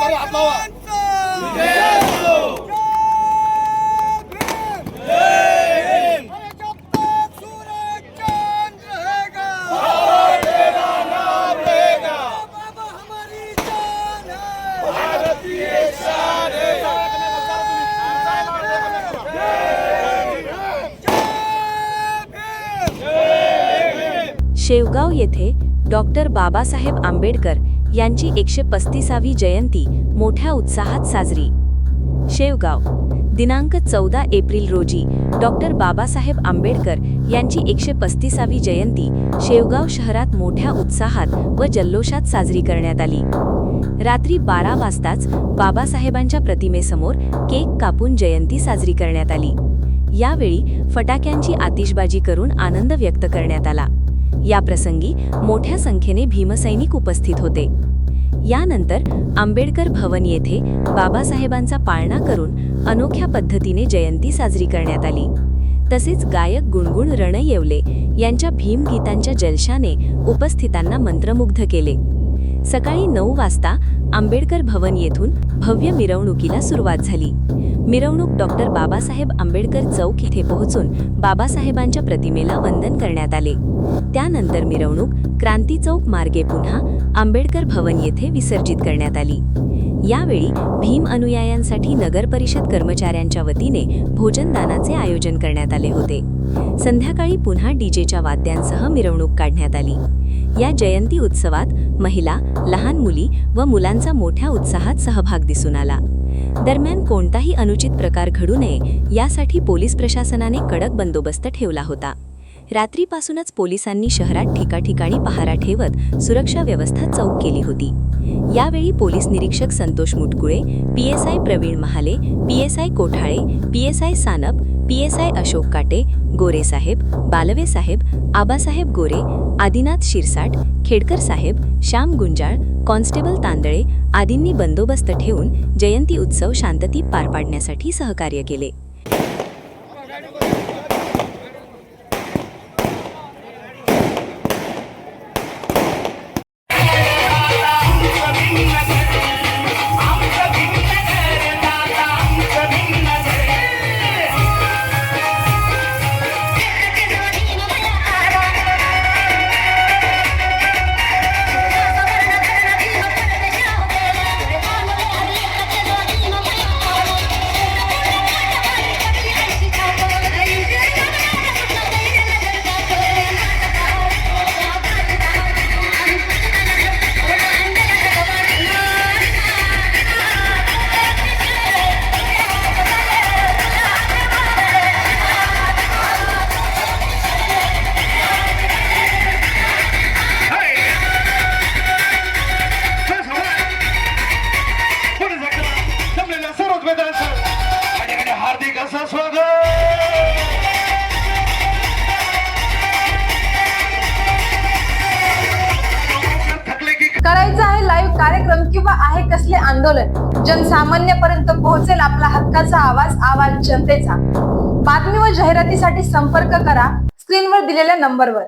अरे हात लावा. शेवगाव येथे डॉक्टर बाबासाहेब आंबेडकर यांची 135वी जयंती मोठ्या उत्साहात साजरी. शेवगाव दिनांक 14 एप्रिल रोजी डॉक्टर बाबासाहेब आंबेडकर यांची 135वी जयंती शेवगाव शहरात मोठ्या उत्साहात व जल्लोषात साजरी करण्यात आली. रात्री 12 वाजताच बाबासाहेबांच्या प्रतिमेसमोर केक कापून जयंती साजरी करण्यात आली. यावेळी फटाक्यांची आतिषबाजी करून आनंद व्यक्त करण्यात आला. या प्रसंगी मोठ्या संख्येने भीमसैनिक उपस्थित होते. यानंतर आंबेडकर भवन येथे बाबासाहेबांचा पाळणा करून अनोख्या पद्धतीने जयंती साजरी करण्यात आली. तसेच गायक गुणगुण रणयेवले यांच्या भीमगीतांच्या जल्शाने उपस्थितांना मंत्रमुग्ध केले. सकाळी 9 वाजता आंबेडकर भवन येथून भव्य मिरवणुकीला सुरुवात झाली. मिरवणूक डॉक्टर बाबासाहेब आंबेडकर चौक येथे पोहोचून बाबासाहेबांच्या प्रतिमेला वंदन करण्यात आले. त्यानंतर मिरवणूक क्रांती चौक मार्गे पुन्हा आंबेडकर भवन येथे विसर्जित करण्यात आली. यावेळी भीम अनुयायांसाठी नगर परिषद कर्मचाऱ्यांच्या वतीने भोजनदानाचे आयोजन करण्यात आले होते. संध्याकाळी पुन्हा डीजेच्या वाद्यांसह मिरवणूक काढण्यात आली. या जयंती उत्सवात महिला, लहान मुली व मुलांचा मोठ्या उत्साहात सहभाग दिसून आला. दरम्यान कोणताही अनुचित प्रकार घडू नये यासाठी पोलीस प्रशासनाने कडक बंदोबस्त ठेवला होता. रात्रीपासूनच पोलिसांनी शहरात ठिकाठिकाणी पहारा ठेवत सुरक्षा व्यवस्था चौक केली होती. यावेळी पोलीस निरीक्षक Santosh Mutkule, PSI Pravin Mahale, PSI Kothale, PSI Sanap, PSI Ashok काटे, गोरे साहेब, बालवे साहेब, आबासाहेब गोरे, आदिनाथ शिरसाट, खेडकर साहेब, श्याम गुंजाळ, कॉन्स्टेबल तांदळे आदींनी बंदोबस्त ठेवून जयंती उत्सव शांततेत पार पाडण्यासाठी सहकार्य केले. हार्दिक असं स्वागत. करायचं आहे लाईव्ह कार्यक्रम किंवा आहे कसले आंदोलन, जनसामान्यपर्यंत पोहोचेल आपला हक्काचा आवाज जनतेचा. बातमी व जाहिरातीसाठी संपर्क करा स्क्रीनवर दिलेल्या नंबरवर.